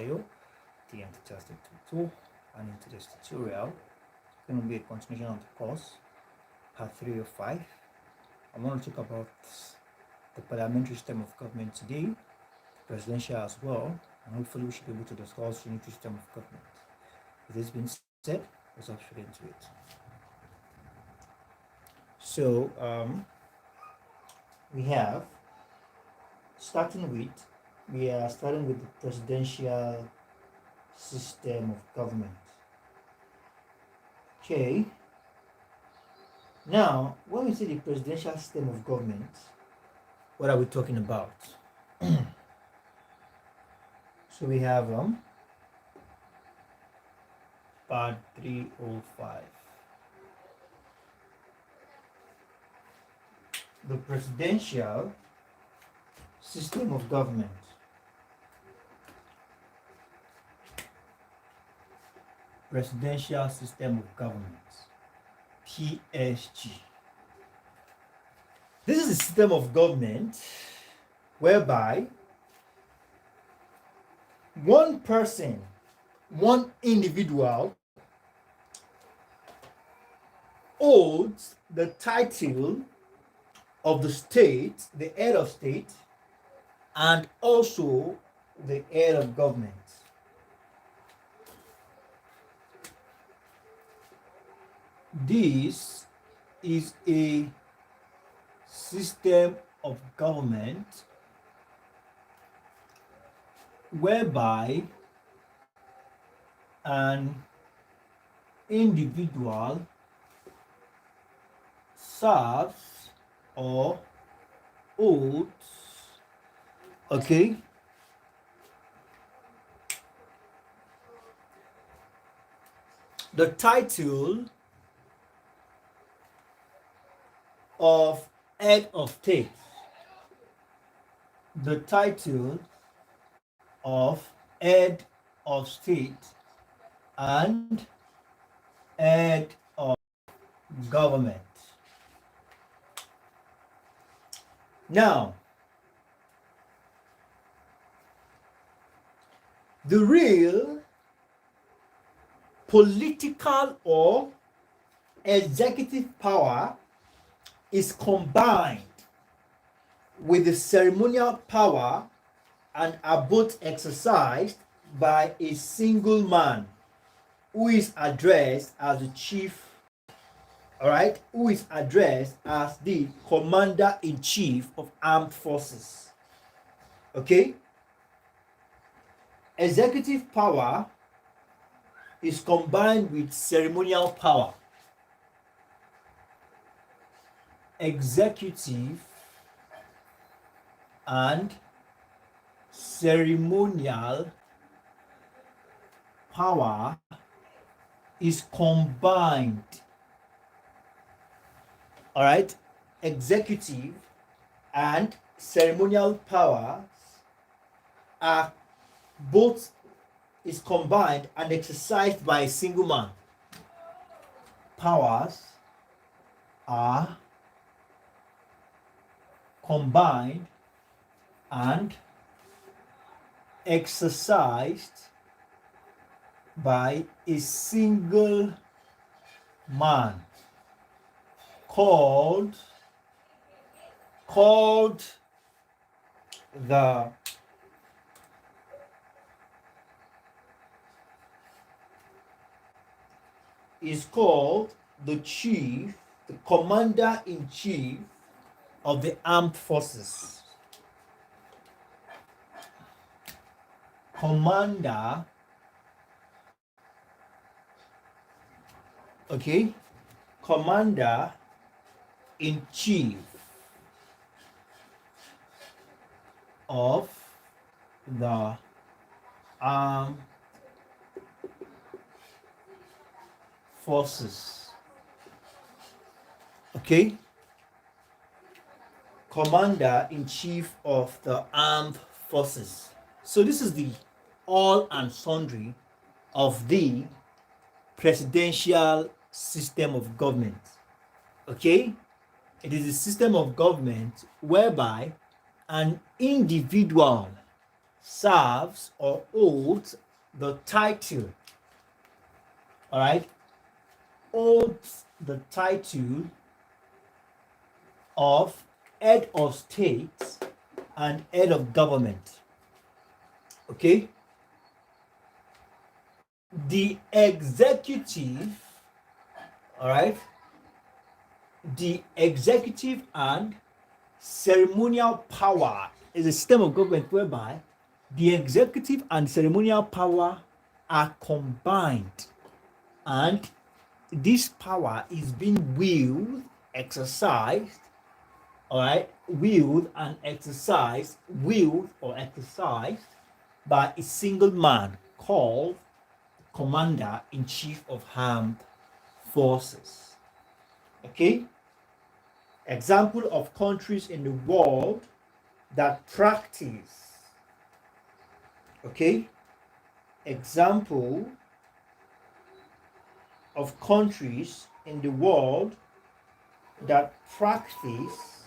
Ayo, the Enthusiastic Tutor, and in today's tutorial, it's going to be a continuation of the course, PAD305. I want to talk about the parliamentary system of government today, presidential as well, and hopefully we should be able to discuss the unitary system of government. With this being said, let's hop straight into it. So, we are starting with the presidential system of government. Okay. Now, when we say the presidential system of government, what are we talking about? So we have PAD305. The presidential system of government. Presidential system of government. PSG. This is a system of government whereby one person, one individual holds the title of the state, the head of state, and also the head of government. This is a system of government whereby an individual serves or holds, okay, the title of head of state, the title of head of state and head of government. Now, the real political or executive power is combined with the ceremonial power and are both exercised by a single man who is addressed as the chief, who is addressed as the commander-in-chief of armed forces. Okay? Executive power is combined with ceremonial power. Executive and ceremonial power is combined. All right, executive and ceremonial powers are both is combined and exercised by a single man. Powers are combined and exercised by a single man called the chief, the commander-in-chief of the armed forces. Commander, okay, commander-in-chief of the armed forces. Okay, commander-in-chief of the armed forces. So this is the all and sundry of the presidential system of government. Okay, it is a system of government whereby an individual serves or holds the title, all right, holds the title of head of state and head of government. Okay? The executive, all right, the executive and ceremonial power is a system of government whereby the executive and ceremonial power are combined, and this power is being wielded, exercised, all right, wielded or exercised by a single man called Commander-in-Chief of Armed Forces. Okay? Example of countries in the world that practice. Okay? Example of countries in the world that practice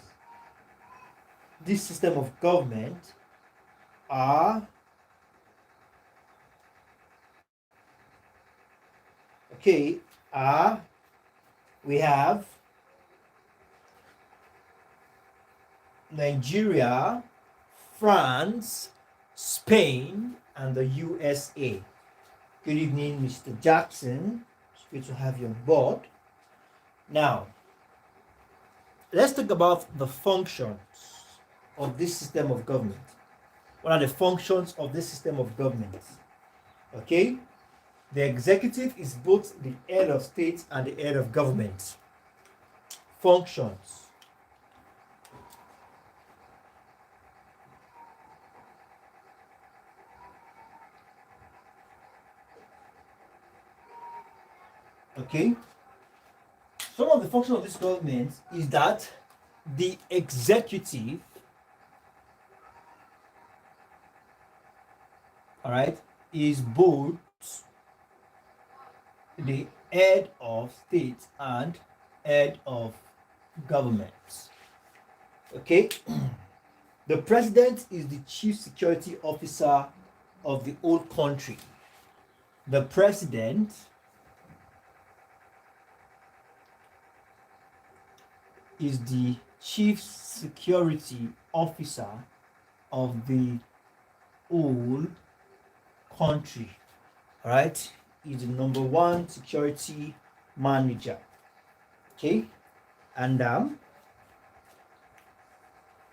this system of government are we have Nigeria, France, Spain, and the USA. Good evening, Mr. Jackson. It's good to have you on board. Now, let's talk about the functions of this system of government. What are the functions of this system of government? Okay? The executive is both the head of state and the head of government. Functions. Okay? Some of the functions of this government is that the executive, all right, is both the head of state and head of government. Okay? The president is the chief security officer of the whole country. The president is the chief security officer of the whole country. All right? Is the number one security manager. Okay? And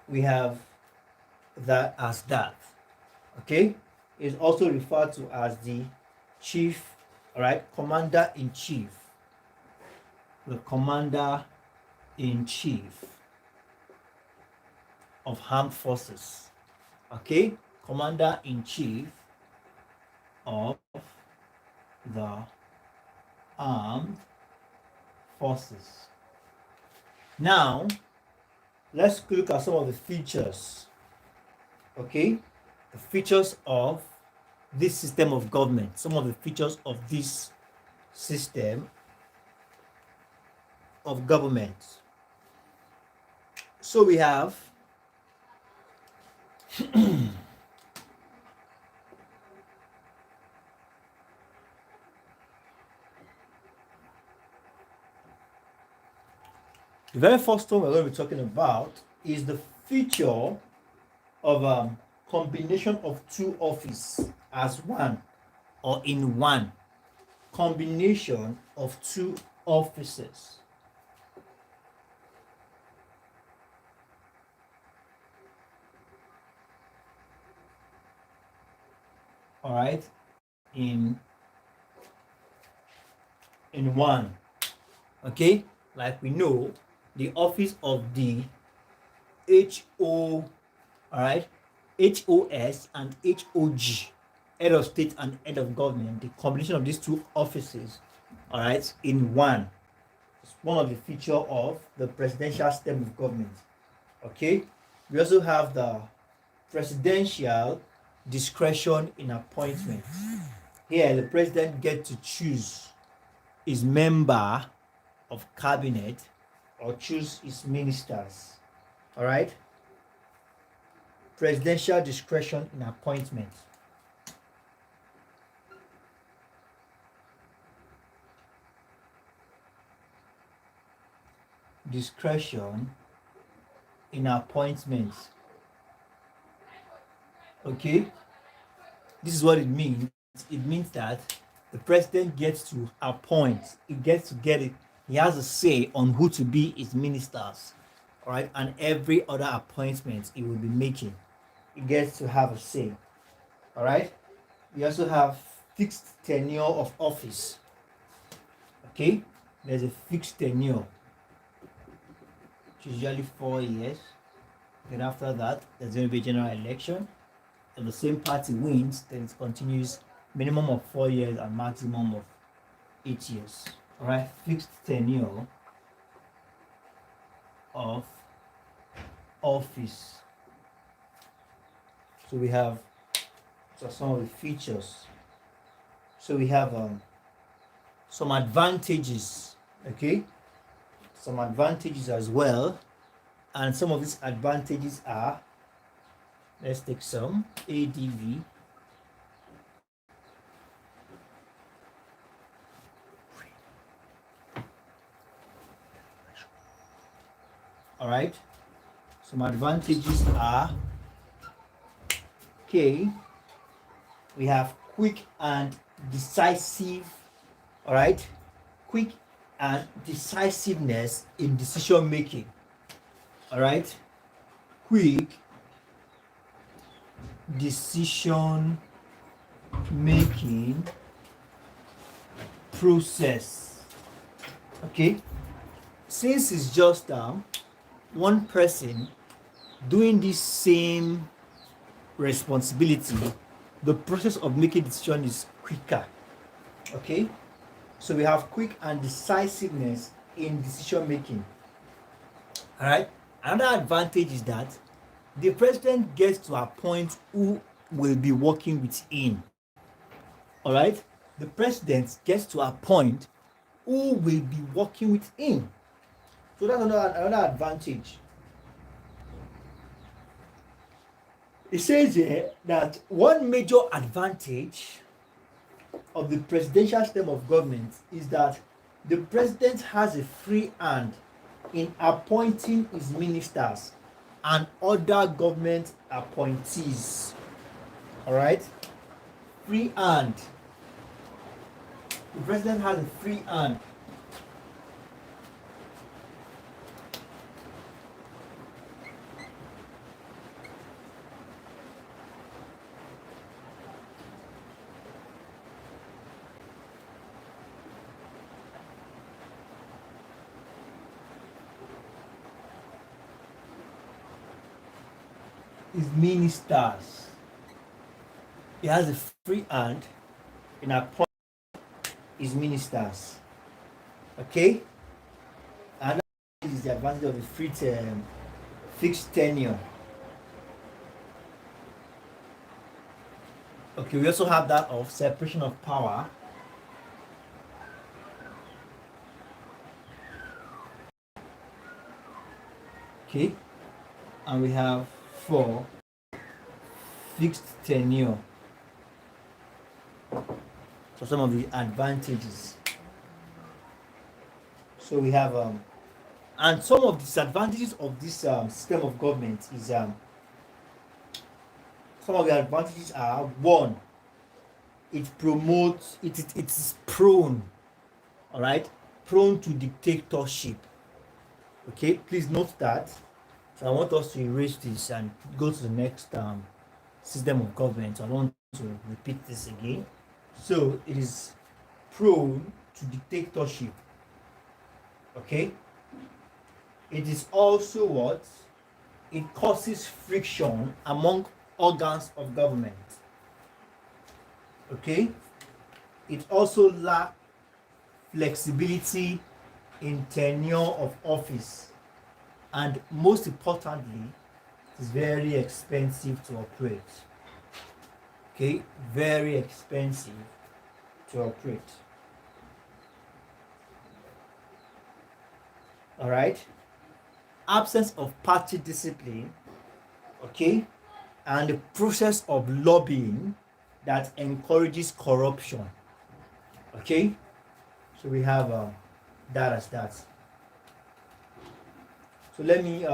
we have that as that. Okay? Is also referred to as the chief, all right, commander-in-chief. The commander-in-chief of armed forces. Okay? Commander-in-chief of the armed forces. Now, let's look at some of the features. Okay? The features of this system of government. Some of the features of this system of government. So we have the very first one we're going to be talking about is the feature of combination of two offices as one or in one. Combination of two offices. All right, in one. Okay, like we know, the office of the HO, all right, HOS and HOG, head of state and head of government, the combination of these two offices, all right, in one. It's one of the features of the presidential system of government. Okay, we also have the presidential discretion in appointment. Here, the president gets to choose his member of cabinet or choose his ministers. All right. presidential discretion in appointment. Discretion in appointments. Okay, this is what it means. It means that the president gets to appoint, he has a say on who to be his ministers, all right, and every other appointment he will be making, he gets to have a say, all right. We also have fixed tenure of office. Okay, there's a fixed tenure, which is usually 4 years. Then after that, there's going to be a general election. If the same party wins, then it continues minimum of 4 years and maximum of 8 years. All right, fixed tenure of office. So we have some of the features. So we have some advantages. Okay, some advantages as well, and some of these advantages are, let's take some ADV. All right, some advantages are, okay, we have quick and decisive, all right, quick and decisiveness in decision making, all right, quick decision making process. Okay, since it's just one person doing this same responsibility, the process of making decision is quicker. Okay, so we have quick and decisiveness in decision making. All right, another advantage is that the president gets to appoint who will be working with him. All right, the president gets to appoint who will be working with him. So that's another advantage. It says here that one major advantage of the presidential system of government is that the president has a free hand in appointing his ministers and other government appointees. All right, free hand. The president has a free hand. His ministers. He has a free hand in appointing his ministers. Okay? And that is the advantage of the fixed tenure. Okay, we also have that of separation of power. Okay, and we have 4 fixed tenure. So some of the advantages. So we have and some of the disadvantages of this system of government is some of the advantages are: 1, it promotes it is prone, all right, prone to dictatorship. Okay, please note that. So I want us to erase this and go to the next system of government. So I don't want to repeat this again. So it is prone to dictatorship. Okay, it is also what? It causes friction among organs of government. Okay, it also lacks flexibility in tenure of office, and most importantly, it's very expensive to operate. Okay, very expensive to operate. All right, absence of party discipline. Okay, and the process of lobbying that encourages corruption. Okay, so we have that as that. So let me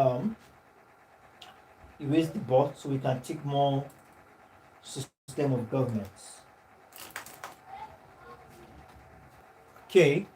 erase the board so we can take more system of governments. Okay.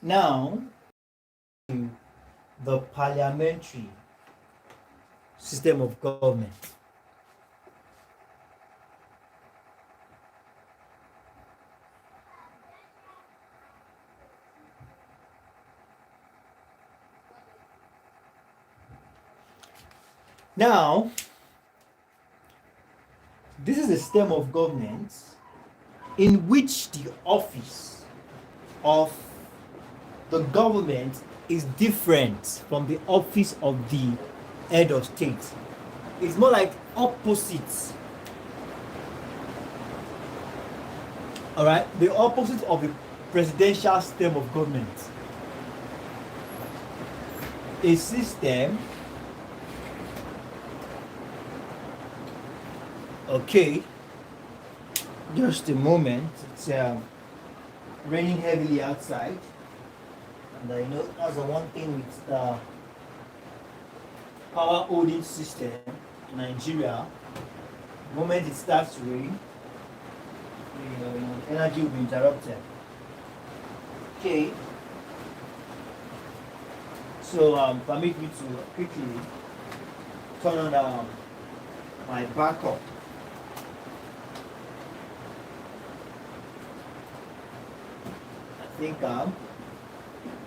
Now, the parliamentary system of government. Now, this is a system of government in which the office of the government is different from the office of the head of state. It's more like opposites. All right, the opposite of the presidential system of government. A system, okay, just a moment. It's raining heavily outside, and I know that's the one thing with the power holding system in Nigeria. The moment it starts to rain, energy will be interrupted. Okay, so permit me to quickly turn on my backup. I think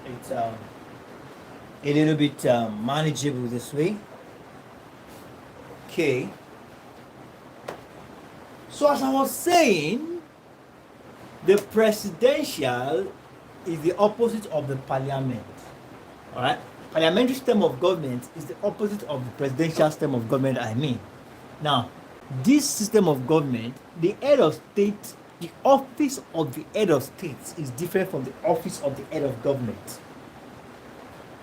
it's a little bit manageable this way. Okay, so as I was saying, the presidential is the opposite of the parliament. All right, parliamentary system of government is the opposite of the presidential system of government. Now, this system of government, the head of state, the office of the head of state is different from the office of the head of government.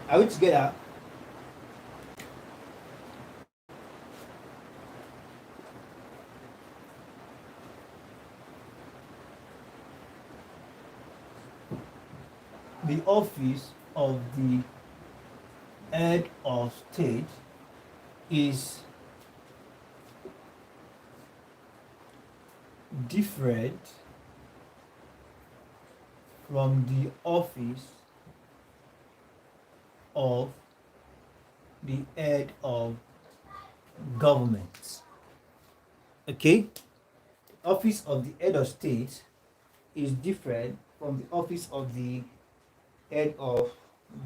Are we together? The office of the head of state is different from the office of the head of government. Okay, the office of the head of state is different from the office of the head of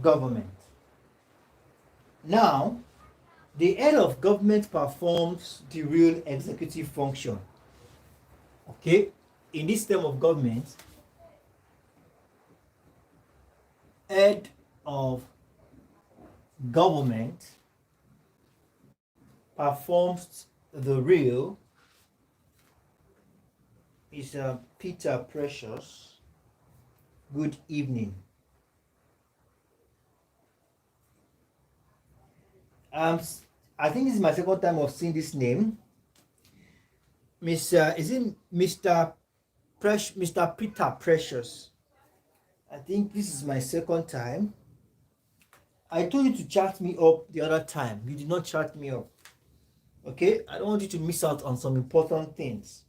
government. Now, the head of government performs the real executive function. Okay, in this system of government, head of government performs the real is Peter Precious. Good evening. I think this is my second time of seeing this name. Is it Mr. Peter Precious? I think this is my second time. I told you to chat me up the other time. You did not chat me up. Okay, I don't want you to miss out on some important things.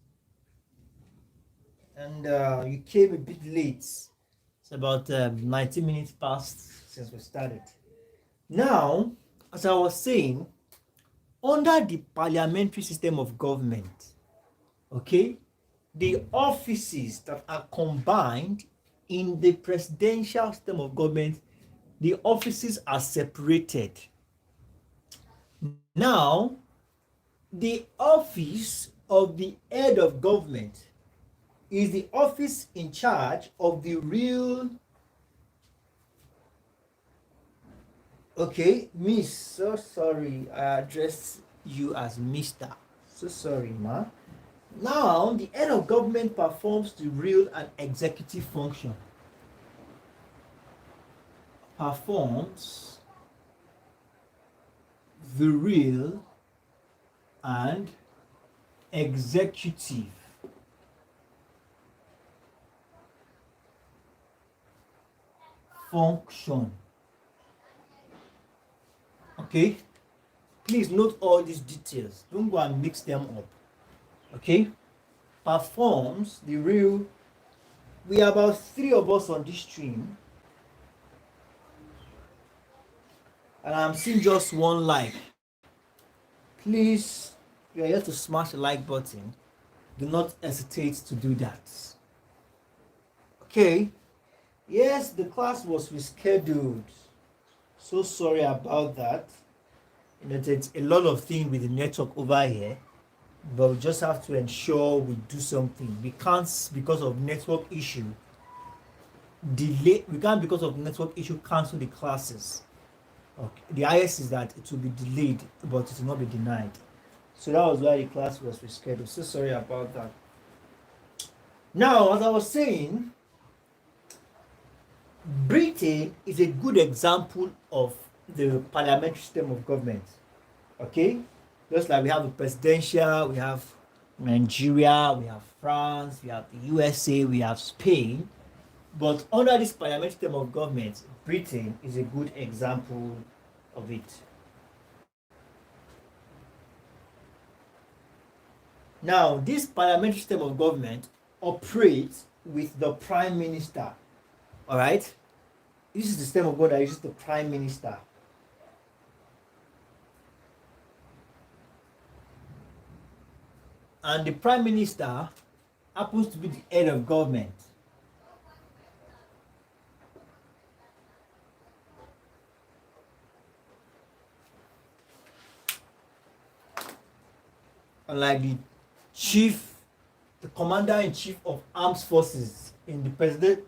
And you came a bit late. It's about 90 minutes past since we started. Now, as I was saying, under the parliamentary system of government, okay, the offices that are combined in the presidential system of government, the offices are separated. Now, the office of the head of government is the office in charge of the real. Okay, Miss, so sorry, I addressed you as Mr. So sorry, ma. Now, the head of government performs the real and executive function. Performs the real and executive function. Okay, please note all these details, don't go and mix them up. Okay, performs the real. We are about 3 of us on this stream, and I'm seeing just 1 like. Please, if you are here to smash the like button, do not hesitate to do that. Okay, yes, the class was rescheduled, so sorry about that. There's a lot of things with the network over here, but we just have to ensure we do something. We can't, because of network issue, cancel the classes. Okay, the highest is that it will be delayed, but it will not be denied. So that was why the class was rescheduled. So sorry about that. Now, as I was saying, Britain is a good example of the parliamentary system of government. Okay, just like we have the presidential, we have Nigeria, we have France, we have the USA, we have Spain. But under this parliamentary system of government, Britain is a good example of it. Now, this parliamentary system of government operates with the prime minister. All right, this is the system of government that uses the prime minister. And the prime minister happens to be the head of government. Unlike the commander-in-chief of armed forces in the presidential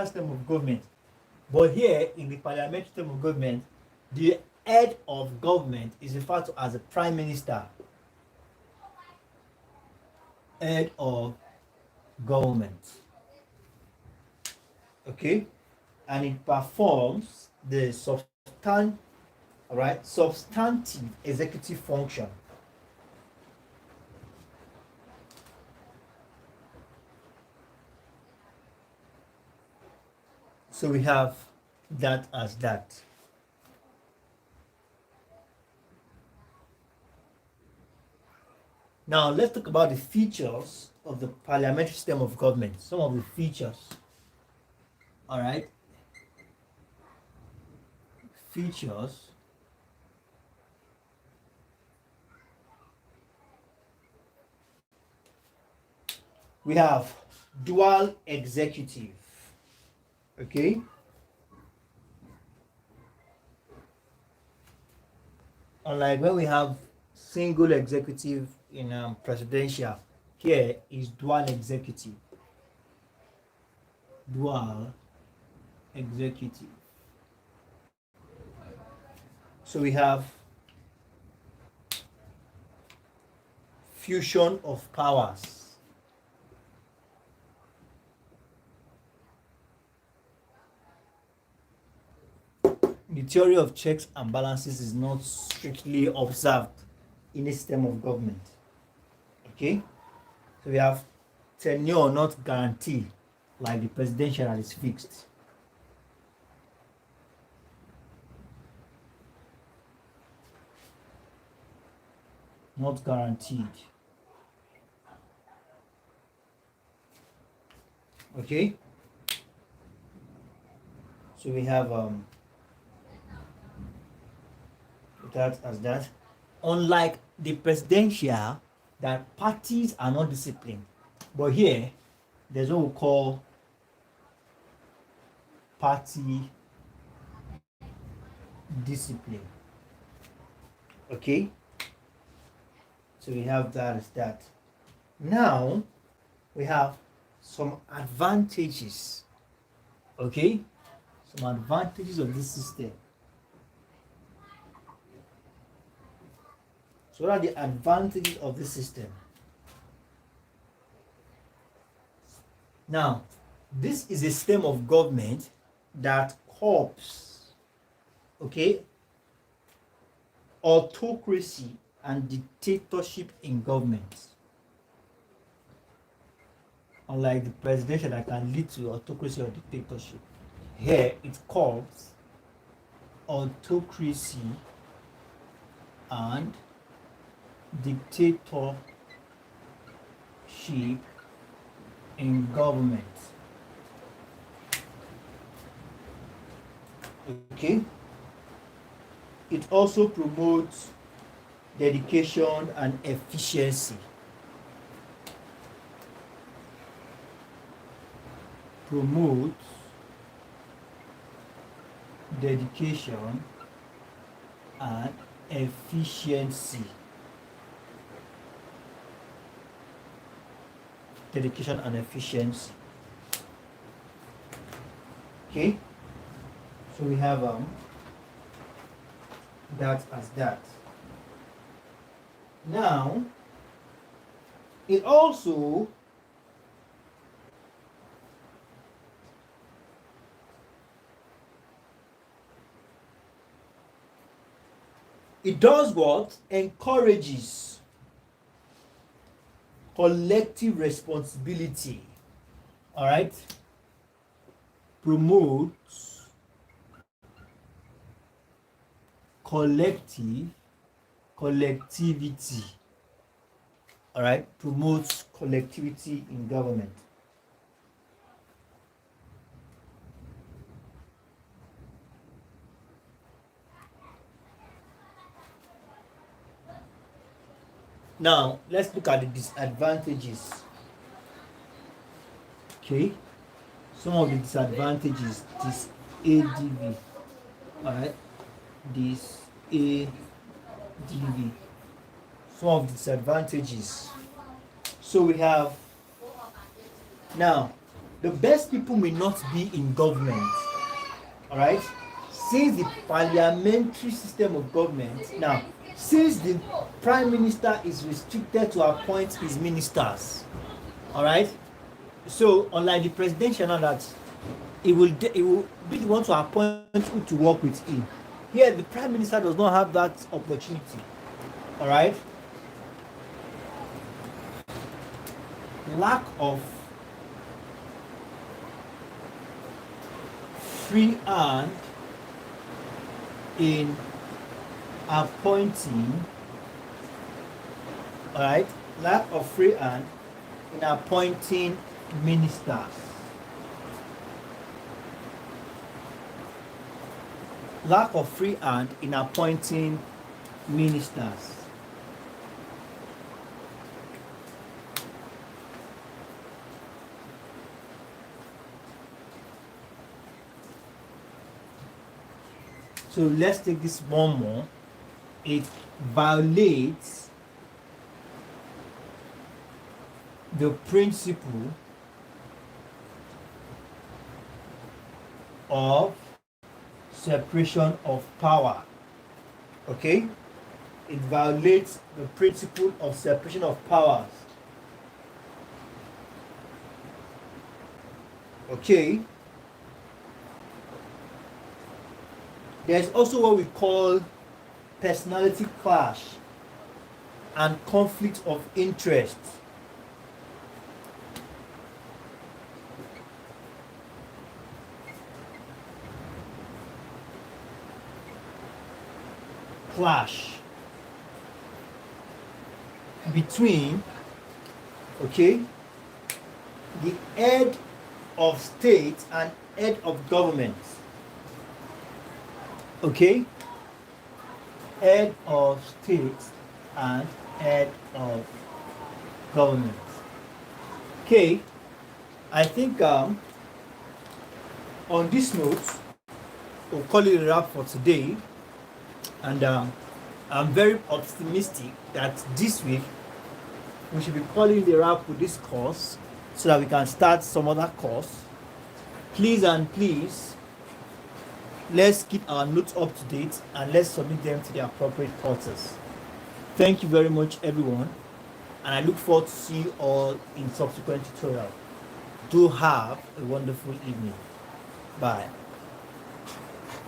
system of government. But here in the parliamentary system of government, the head of government is referred to as a prime minister. Head of government. Okay, and it performs the substantive executive function. So we have that as that. Now let's talk about the features of the parliamentary system of government. Some of the features. All right. Features. We have dual executive. Okay. Unlike when we have single executive in presidential, here is dual executive. Dual executive. So we have fusion of powers. The theory of checks and balances is not strictly observed in a system of government. Okay, so we have tenure not guaranteed, like the presidential that is fixed. Not guaranteed. Okay, so we have that as that. Unlike the presidential that parties are not disciplined. But here, there's what we call party discipline. Okay? So we have that as that. Now, we have some advantages. Okay? Some advantages of this system. So what are the advantages of this system? Now, this is a system of government that curbs, okay, autocracy and dictatorship in government. Unlike the presidential that can lead to autocracy or dictatorship, here it curbs autocracy and dictatorship in government. Okay. It also promotes dedication and efficiency. Promotes dedication and efficiency. Dedication and efficiency. Okay, so we have that as that. Now, it also does what? Encourages collective responsibility. All right, promotes collectivity. All right, promotes collectivity in government. Now, let's look at the disadvantages. Okay, some of the disadvantages, this ADV. All right, this ADV. Some of the disadvantages. So we have, now, the best people may not be in government. All right, since the parliamentary system of government, now, since the prime minister is restricted to appoint his ministers, all right, so unlike the presidential, now that he will be the one to appoint who to work with him, here the prime minister does not have that opportunity. All right, lack of free hand in appointing, all right, lack of free hand in appointing ministers. Lack of free hand in appointing ministers. So let's take this one more. It violates the principle of separation of power. Okay? It violates the principle of separation of powers. Okay? There's also what we call personality clash and conflict of interest. Clash between, okay, the head of state and head of government. Okay, head of state and head of government. Okay, I think on this note, we'll call it a wrap for today. And I'm very optimistic that this week we should be calling the wrap with this course so that we can start some other course. Please and please, let's keep our notes up to date and let's submit them to the appropriate portals. Thank you very much, everyone, and I look forward to see you all in subsequent tutorial. Do have a wonderful evening. Bye.